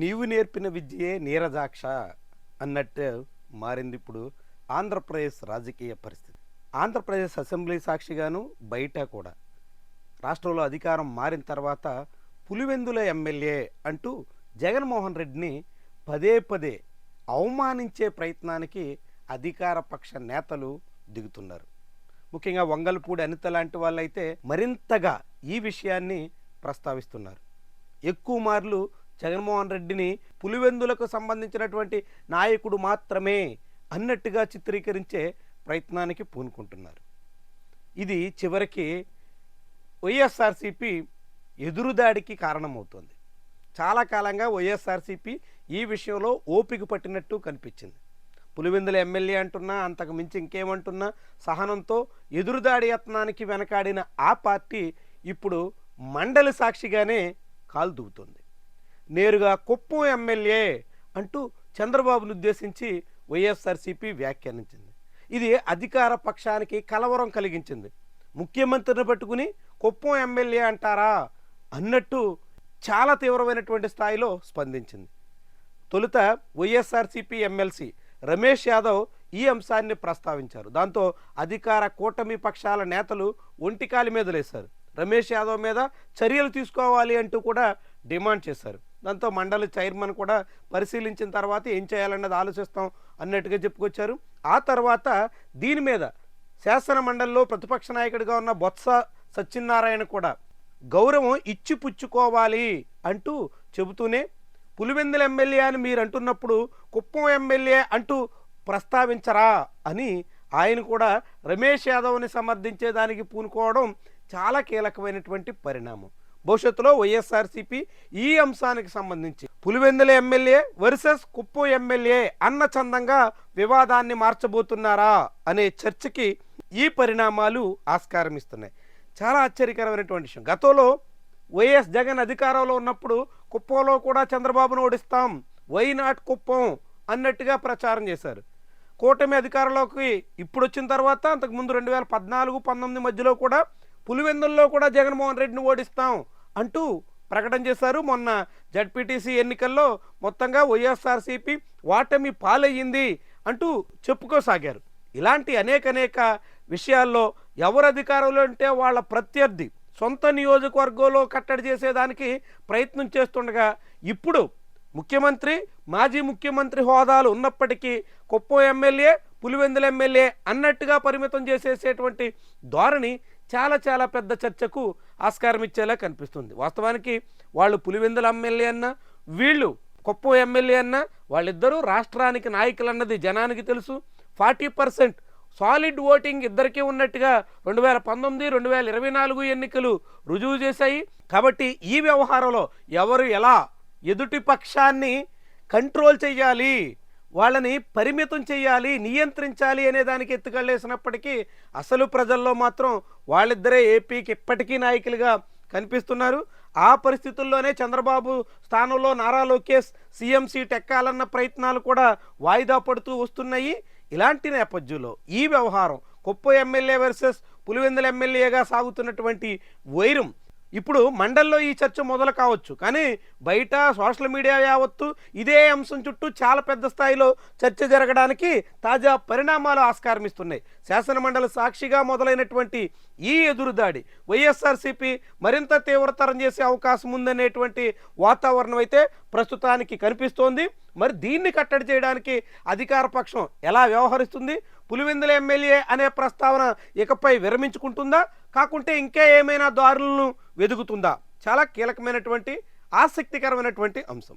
నీవు నేర్పిన విద్యే నీరజాక్ష అన్నట్టు మారింది ఇప్పుడు ఆంధ్రప్రదేశ్ రాజకీయ పరిస్థితి. ఆంధ్రప్రదేశ్ అసెంబ్లీ సాక్షిగాను బయట కూడా రాష్ట్రంలో అధికారం మారిన తర్వాత పులివెందుల ఎమ్మెల్యే అంటూ జగన్మోహన్ రెడ్డిని పదే పదే అవమానించే ప్రయత్నానికి అధికార పక్ష నేతలు దిగుతున్నారు. ముఖ్యంగా వంగల్పూడి అనిత లాంటి వాళ్ళైతే మరింతగా ఈ విషయాన్ని ప్రస్తావిస్తున్నారు. ఎక్కువ మార్లు జగన్మోహన్ రెడ్డిని పులివెందులకు సంబంధించినటువంటి నాయకుడు మాత్రమే అన్నట్టుగా చిత్రీకరించే ప్రయత్నానికి పూనుకుంటున్నారు. ఇది చివరికి వైఎస్ఆర్సీపీ ఎదురుదాడికి కారణమవుతుంది. చాలా కాలంగా వైఎస్ఆర్సీపీ ఈ విషయంలో ఓపిక పట్టినట్టు కనిపించింది. పులివెందుల ఎమ్మెల్యే అంటున్నా, అంతకు మించి ఇంకేమంటున్నా సహనంతో ఎదురుదాడి యత్నానికి వెనకాడిన ఆ పార్టీ ఇప్పుడు మండలి సాక్షిగానే కాలు దువ్వుతుంది. నేరుగా కుప్పం ఎమ్మెల్యే అంటూ చంద్రబాబును ఉద్దేశించి వైఎస్ఆర్సీపీ వ్యాఖ్యానించింది. ఇది అధికార పక్షానికి కలవరం కలిగించింది. ముఖ్యమంత్రిని పట్టుకుని కుప్పం ఎమ్మెల్యే అంటారా అన్నట్టు చాలా తీవ్రమైనటువంటి స్థాయిలో స్పందించింది. తొలుత వైఎస్ఆర్సీపీ ఎమ్మెల్సీ రమేష్ యాదవ్ ఈ అంశాన్ని ప్రస్తావించారు. దాంతో అధికార కూటమి పక్షాల నేతలు ఒంటికాలి మీద లేశారు. రమేష్ యాదవ్ మీద చర్యలు తీసుకోవాలి అంటూ కూడా డిమాండ్ చేశారు. దాంతో మండలి చైర్మన్ కూడా పరిశీలించిన తర్వాత ఏం చేయాలన్నది ఆలోచిస్తాం అన్నట్టుగా చెప్పుకొచ్చారు. ఆ తర్వాత దీని మీద శాసన మండలిలో ప్రతిపక్ష నాయకుడిగా ఉన్న బొత్స సత్యనారాయణ కూడా గౌరవం ఇచ్చి పుచ్చుకోవాలి అంటూ చెబుతూనే పులివెందుల ఎమ్మెల్యే అని మీరు అంటున్నప్పుడు కుప్పం ఎమ్మెల్యే అంటూ ప్రస్తావించరా అని ఆయన కూడా రమేష్ యాదవ్ని సమర్థించేదానికి పూనుకోవడం చాలా కీలకమైనటువంటి పరిణామం. భవిష్యత్తులో వైఎస్ఆర్సీపీ ఈ అంశానికి సంబంధించి Pulivendula MLA versus Kuppam MLA అన్న చందంగా వివాదాన్ని మార్చబోతున్నారా అనే చర్చకి ఈ పరిణామాలు ఆస్కారం ఇస్తున్నాయి. చాలా ఆశ్చర్యకరమైనటువంటి విషయం. గతంలో వైఎస్ జగన్ అధికారంలో ఉన్నప్పుడు కుప్పంలో కూడా చంద్రబాబును ఓడిస్తాం, వై నాట్ కుప్పం అన్నట్టుగా ప్రచారం చేశారు. కూటమి అధికారంలోకి ఇప్పుడు వచ్చిన తర్వాత అంతకుముందు 2014-19 మధ్యలో కూడా పులివెందుల్లో కూడా జగన్మోహన్ రెడ్డిని ఓడిస్తాం అంటూ ప్రకటన చేశారు. మొన్న జడ్పీటీసీ ఎన్నికల్లో మొత్తంగా వైఎస్ఆర్సీపీ వాటమి పాలయ్యింది అంటూ చెప్పుకోసాగారు. ఇలాంటి అనేక విషయాల్లో ఎవరు అధికారంలో ఉంటే వాళ్ళ ప్రత్యర్థి సొంత నియోజకవర్గంలో కట్టడి చేసేదానికి ప్రయత్నం చేస్తుండగా ఇప్పుడు ముఖ్యమంత్రి, మాజీ ముఖ్యమంత్రి హోదాలు ఉన్నప్పటికీ కుప్పం ఎమ్మెల్యే, పులివెందుల ఎమ్మెల్యే అన్నట్టుగా పరిమితం చేసేసేటువంటి ధోరణి చాలా పెద్ద చర్చకు ఆస్కారం ఇచ్చేలా కనిపిస్తుంది. వాస్తవానికి వాళ్ళు పులివెందుల ఎమ్మెల్యే అన్నా, వీళ్ళు కుప్పం ఎమ్మెల్యే అన్నా వాళ్ళిద్దరూ రాష్ట్రానికి నాయకులు అన్నది జనానికి తెలుసు. 40% సాలిడ్ ఓటింగ్ ఇద్దరికీ ఉన్నట్టుగా 2019-2024 ఎన్నికలు రుజువు చేశాయి. కాబట్టి ఈ వ్యవహారంలో ఎవరు ఎలా ఎదుటి పక్షాన్ని కంట్రోల్ చేయాలి, వాళ్ళని పరిమితం చేయాలి, నియంత్రించాలి అనే దానికి ఎత్తుకళ్ళేసినప్పటికీ అసలు ప్రజల్లో మాత్రం వాళ్ళిద్దరే ఏపీకి ఇప్పటికీ నాయకులుగా కనిపిస్తున్నారు. ఆ పరిస్థితుల్లోనే చంద్రబాబు స్థానంలో నారా లోకేష్ సీఎం సీట్ ఎక్కాలన్న ప్రయత్నాలు కూడా వాయిదా పడుతూ వస్తున్నాయి. ఇలాంటి నేపథ్యంలో ఈ వ్యవహారం కుప్పం ఎమ్మెల్యే వర్సెస్ పులివెందుల ఎమ్మెల్యేగా సాగుతున్నటువంటి వైరం ఇప్పుడు మండల్లో ఈ చర్చ మొదలు కావచ్చు, కానీ బయట సోషల్ మీడియా యావత్తు ఇదే అంశం చుట్టూ చాలా పెద్ద స్థాయిలో చర్చ జరగడానికి తాజా పరిణామాలు ఆస్కారం ఇస్తున్నాయి. శాసనమండలి సాక్షిగా మొదలైనటువంటి ఈ ఎదురుదాడి వైఎస్ఆర్సీపీ మరింత తీవ్రతరం చేసే అవకాశం ఉందనేటువంటి వాతావరణం అయితే ప్రస్తుతానికి కనిపిస్తోంది. మరి దీన్ని కట్టడి చేయడానికి అధికార పక్షం ఎలా వ్యవహరిస్తుంది? పులివెందుల ఎమ్మెల్యే అనే ప్రస్తావన ఇకపై విరమించుకుంటుందా, కాకుంటే ఇంకా ఏమైనా దారులను వెదుగుతుందా? చాలా కీలకమైనటువంటి ఆసక్తికరమైనటువంటి అంశం.